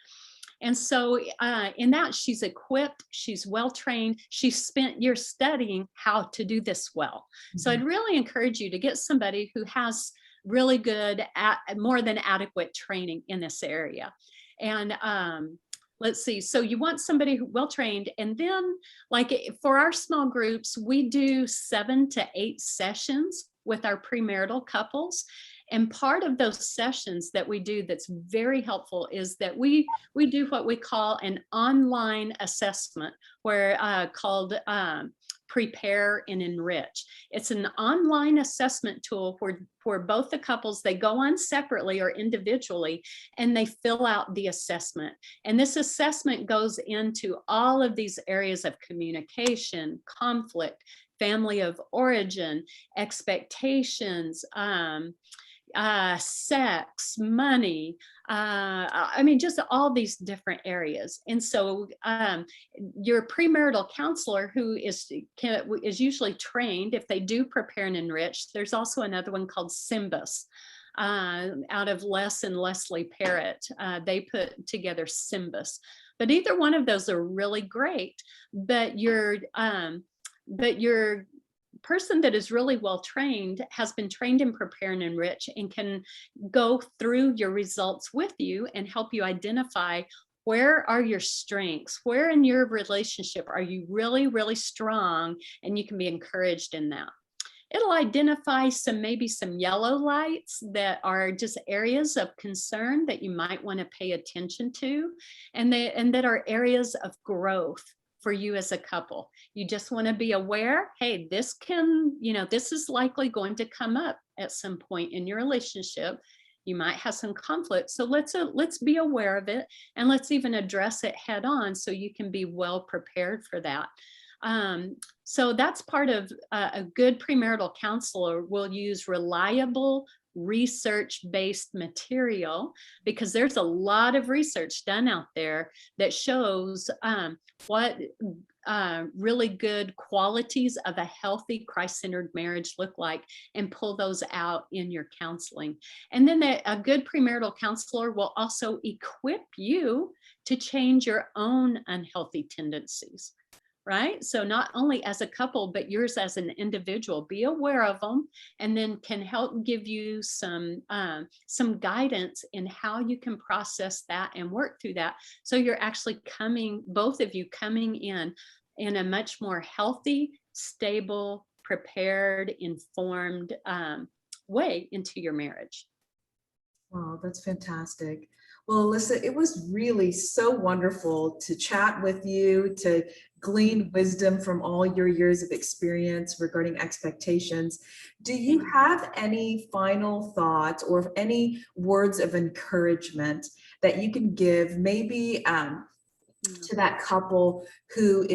And so in that, she's equipped, she's well-trained, she's spent years studying how to do this well. Mm-hmm. So I'd really encourage you to get somebody who has really good, more than adequate training in this area. And let's see, so you want somebody who well-trained, and then like for our small groups, we do 7 to 8 sessions with our premarital couples. And part of those sessions that we do that's very helpful is that we do what we call an online assessment, where called Prepare and Enrich. It's an online assessment tool where both the couples, they go on separately or individually, and they fill out the assessment. And this assessment goes into all of these areas of communication, conflict, family of origin, expectations, sex, money, just all these different areas. And so your premarital counselor, who is usually trained, if they do prepare and enrich, there's also another one called SYMBIS. Out of Les and Leslie Parrott, they put together SYMBIS. But either one of those are really great, but your person that is really well trained has been trained in Prepare and Enrich and can go through your results with you and help you identify where are your strengths, where in your relationship are you really, really strong, and you can be encouraged in that. It'll identify maybe some yellow lights that are just areas of concern that you might want to pay attention to, and that are areas of growth for you as a couple. You just want to be aware, hey, this is likely going to come up at some point in your relationship. You might have some conflict. So let's be aware of it, and let's even address it head on so you can be well prepared for that. So that's part of a good premarital counselor will use reliable research-based material, because there's a lot of research done out there that shows what really good qualities of a healthy Christ-centered marriage look like, and pull those out in your counseling. And then a good premarital counselor will also equip you to change your own unhealthy tendencies. Right? So not only as a couple, but yours as an individual, be aware of them, and then can help give you some guidance in how you can process that and work through that. So you're actually both of you coming in a much more healthy, stable, prepared, informed way into your marriage. Wow, that's fantastic. Well, Alisa, it was really so wonderful to chat with you, to glean wisdom from all your years of experience regarding expectations. Do you have any final thoughts or any words of encouragement that you can give maybe to that couple who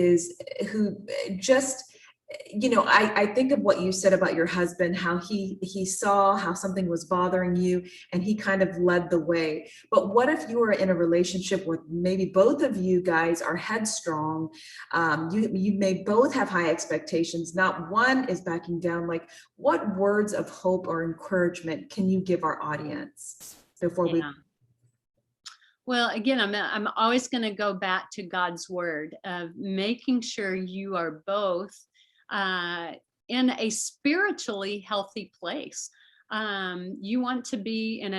just, I think of what you said about your husband, how he saw how something was bothering you and he kind of led the way. But what if you were in a relationship with maybe both of you guys are headstrong? You may both have high expectations. Not one is backing down. Like, what words of hope or encouragement can you give our audience before we? Well, again, I'm always going to go back to God's word of making sure you are both in a spiritually healthy place. You want to be in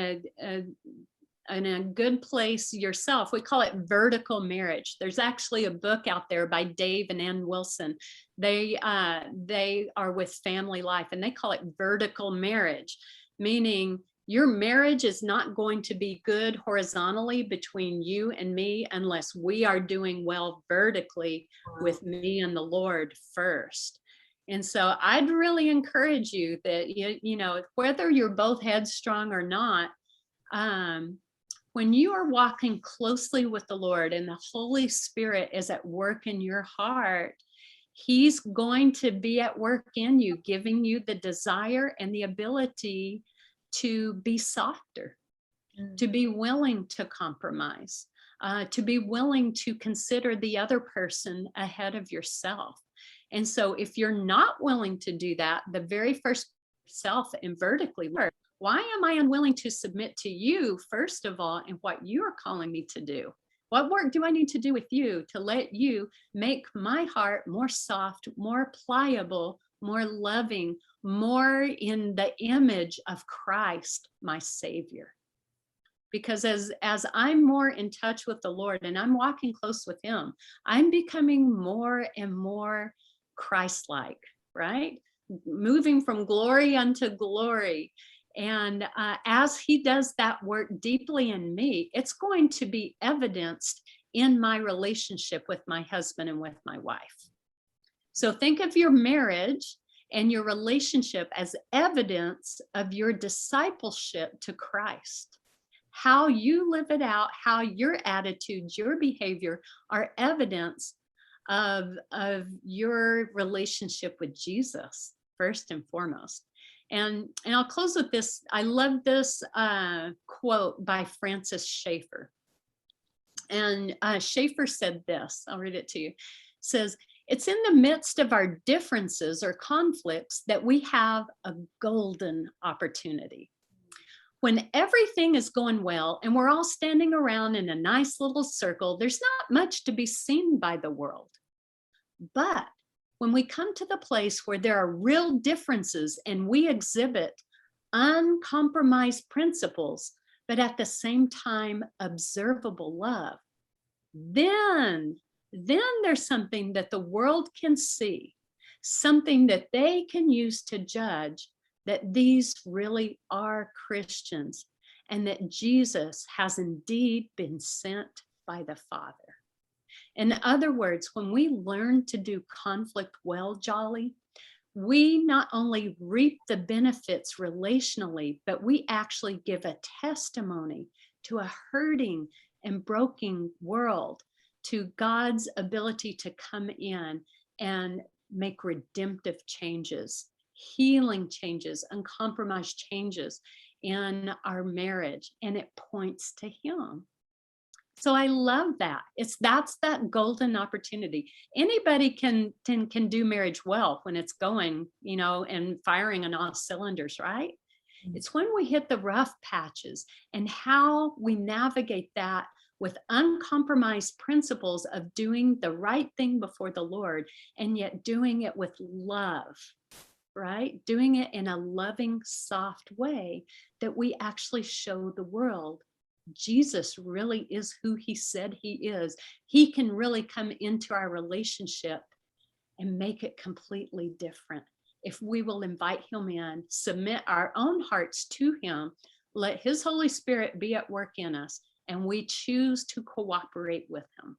a good place yourself. We call it vertical marriage. There's actually a book out there by Dave and Ann Wilson. They are with Family Life, and they call it vertical marriage, meaning your marriage is not going to be good horizontally between you and me unless we are doing well vertically with me and the Lord first. And so I'd really encourage you that, you know, whether you're both headstrong or not, when you are walking closely with the Lord and the Holy Spirit is at work in your heart, He's going to be at work in you, giving you the desire and the ability to be softer, to be willing to compromise, to be willing to consider the other person ahead of yourself. And so if you're not willing to do that, the very first self and vertically, Lord, why am I unwilling to submit to you, first of all, and what you are calling me to do? What work do I need to do with you to let you make my heart more soft, more pliable, more loving, more in the image of Christ, my Savior? Because as I'm more in touch with the Lord and I'm walking close with Him, I'm becoming more and more Christ-like, right? Moving from glory unto glory. And as He does that work deeply in me, it's going to be evidenced in my relationship with my husband and with my wife. So think of your marriage and your relationship as evidence of your discipleship to Christ. How you live it out, how your attitudes, your behavior are evidence of your relationship with Jesus, first and foremost. And I'll close with this. I love this quote by Francis Schaeffer. And Schaeffer said this, I'll read it to you. It says, "It's in the midst of our differences or conflicts that we have a golden opportunity. When everything is going well and we're all standing around in a nice little circle, there's not much to be seen by the world. But when we come to the place where there are real differences and we exhibit uncompromised principles, but at the same time observable love, then there's something that the world can see, something that they can use to judge that these really are Christians and that Jesus has indeed been sent by the Father." In other words, when we learn to do conflict well, Jolly, we not only reap the benefits relationally, but we actually give a testimony to a hurting and broken world, to God's ability to come in and make redemptive changes, healing changes, uncompromised changes in our marriage, and it points to Him. So I love that. That's that golden opportunity. Anybody can do marriage well when it's going, you know, and firing on all cylinders, right? It's when we hit the rough patches and how we navigate that with uncompromised principles of doing the right thing before the Lord, and yet doing it with love, right? Doing it in a loving, soft way that we actually show the world Jesus really is who He said He is. He can really come into our relationship and make it completely different. If we will invite Him in, submit our own hearts to Him, let His Holy Spirit be at work in us, and we choose to cooperate with Him.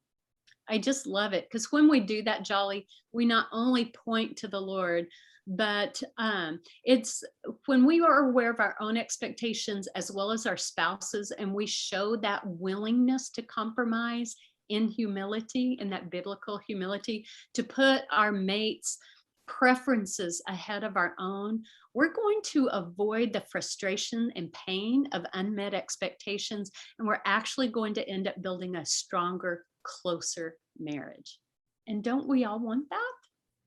I just love it, because when we do that, Jolly, we not only point to the Lord, but it's when we are aware of our own expectations as well as our spouses, and we show that willingness to compromise in humility, in that biblical humility, to put our mates' preferences ahead of our own, we're going to avoid the frustration and pain of unmet expectations, and we're actually going to end up building a stronger, closer marriage. And don't we all want that?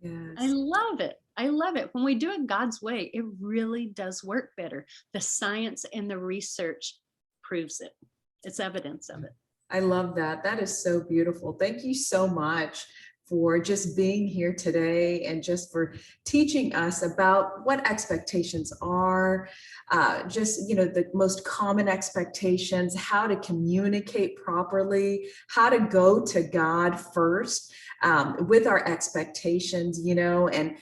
Yes. I love it. I love it. When we do it God's way, it really does work better. The science and the research proves it. It's evidence of it. I love that. That is so beautiful. Thank you so much for just being here today and just for teaching us about what expectations are, just, the most common expectations, how to communicate properly, how to go to God first with our expectations, and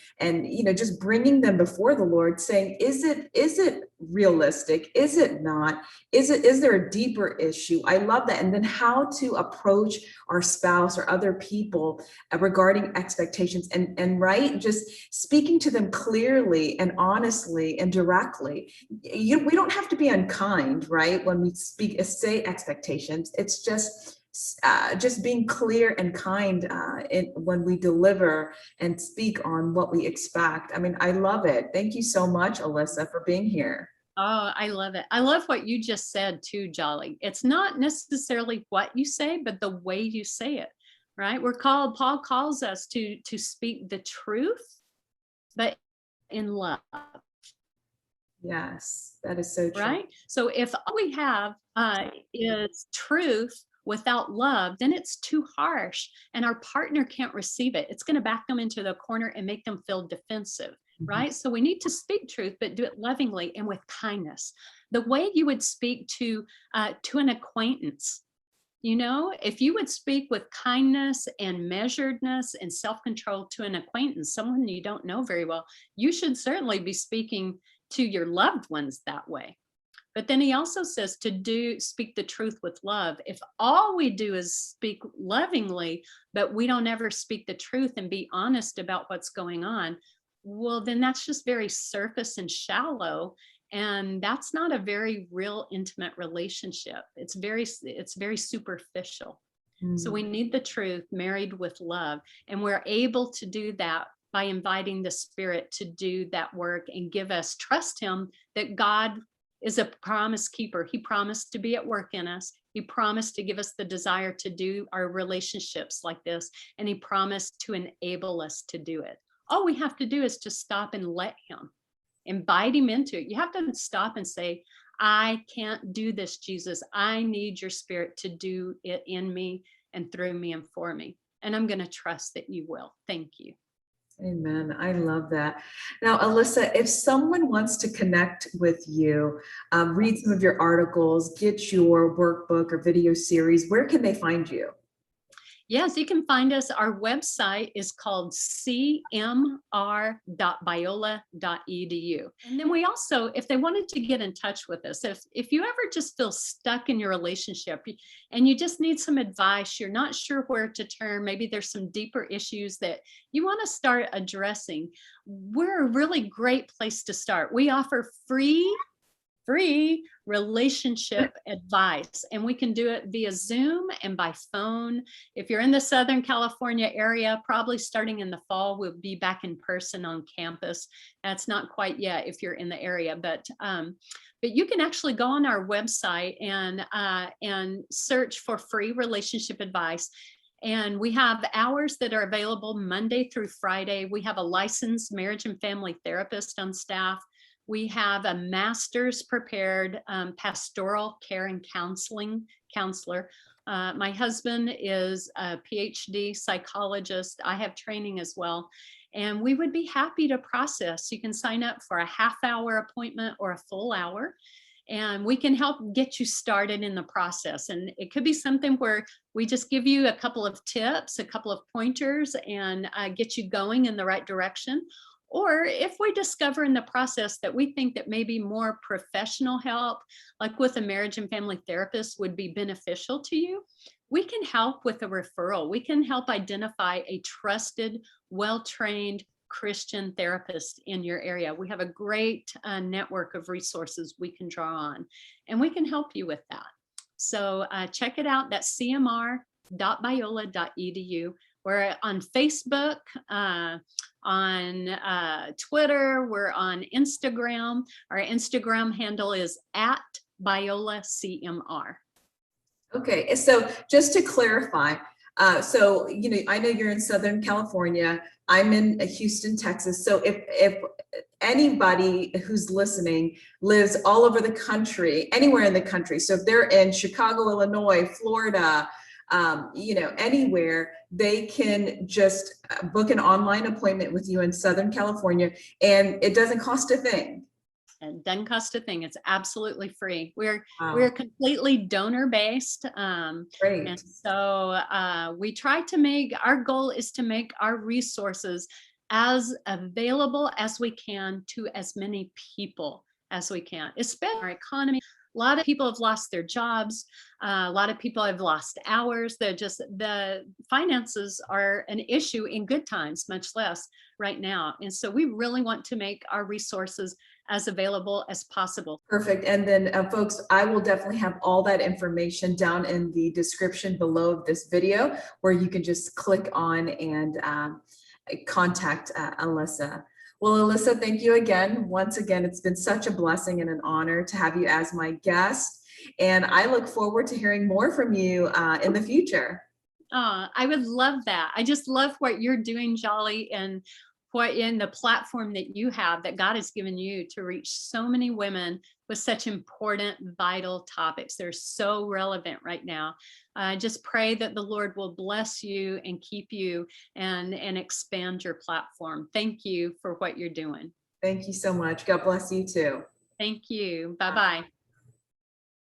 just bringing them before the Lord, saying, is it realistic? Is it not? Is there a deeper issue? I love that. And then how to approach our spouse or other people regarding expectations, and right, just speaking to them clearly and honestly and directly. We don't have to be unkind, right? When we say expectations, it's just being clear and kind when we deliver and speak on what we expect. I mean, I love it. Thank you so much, Alisa, for being here. Oh, I love it. I love what you just said too, Jolly. It's not necessarily what you say, but the way you say it, right? Paul calls us to speak the truth, but in love. Yes, that is so true. Right? So if all we have is truth without love, then it's too harsh and our partner can't receive it. It's going to back them into the corner and make them feel defensive. Right? So we need to speak truth, but do it lovingly and with kindness. The way you would speak to an acquaintance, if you would speak with kindness and measuredness and self-control to an acquaintance, someone you don't know very well, you should certainly be speaking to your loved ones that way. But then he also says to speak the truth with love. If all we do is speak lovingly, but we don't ever speak the truth and be honest about what's going on, well, then that's just very surface and shallow. And that's not a very real intimate relationship. It's very superficial. So we need the truth married with love. And we're able to do that by inviting the Spirit to do that work and trust him that God is a promise keeper. He promised to be at work in us. He promised to give us the desire to do our relationships like this. And he promised to enable us to do it. All we have to do is to stop and let him, invite him into it. You have to stop and say, I can't do this, Jesus. I need your Spirit to do it in me and through me and for me. And I'm going to trust that you will. Thank you. Amen. I love that. Now, Alisa, if someone wants to connect with you, read some of your articles, get your workbook or video series, where can they find you? Yes, you can find us. Our website is called cmr.biola.edu. And then we also, if they wanted to get in touch with us, if you ever just feel stuck in your relationship and you just need some advice, you're not sure where to turn, maybe there's some deeper issues that you want to start addressing, we're a really great place to start. We offer free relationship advice, and we can do it via Zoom and by phone. If you're in the Southern California area, probably starting in the fall, we'll be back in person on campus. That's not quite yet if you're in the area, but you can actually go on our website and search for free relationship advice. And we have hours that are available Monday through Friday. We have a licensed marriage and family therapist on staff. We have a master's prepared pastoral care and counselor. My husband is a PhD psychologist. I have training as well. And we would be happy to process. You can sign up for a half-hour appointment or a full hour. And we can help get you started in the process. And it could be something where we just give you a couple of tips, a couple of pointers, and get you going in the right direction. Or if we discover in the process that we think that maybe more professional help, like with a marriage and family therapist, would be beneficial to you, we can help with a referral. We can help identify a trusted, well-trained Christian therapist in your area. We have a great network of resources we can draw on, and we can help you with that. So check it out. That's cmr.biola.edu. We're on Facebook, on Twitter, we're on Instagram. Our Instagram handle is @BiolaCMR. Okay, so just to clarify, I know you're in Southern California. I'm in Houston, Texas. So if anybody who's listening lives all over the country, anywhere in the country, so if they're in Chicago, Illinois, Florida, anywhere, they can just book an online appointment with you in Southern California, and it doesn't cost a thing. It doesn't cost a thing. It's absolutely free. We're Wow, completely donor based, great. and so we try to make, our goal is to make our resources as available as we can to as many people as we can, especially our economy. A lot of people have lost their jobs. A lot of people have lost hours. The finances are an issue in good times, much less right now. And so we really want to make our resources as available as possible. Perfect. And then folks, I will definitely have all that information down in the description below of this video, where you can just click on and contact Alisa. Well, Alisa, thank you again. Once again, it's been such a blessing and an honor to have you as my guest. And I look forward to hearing more from you in the future. I would love that. I just love what you're doing, Jolly, and what in the platform that you have, that God has given you to reach so many women with such important, vital topics. They're so relevant right now. I just pray that the Lord will bless you and keep you and expand your platform. Thank you for what you're doing. Thank you so much. God bless you too. Thank you. Bye-bye.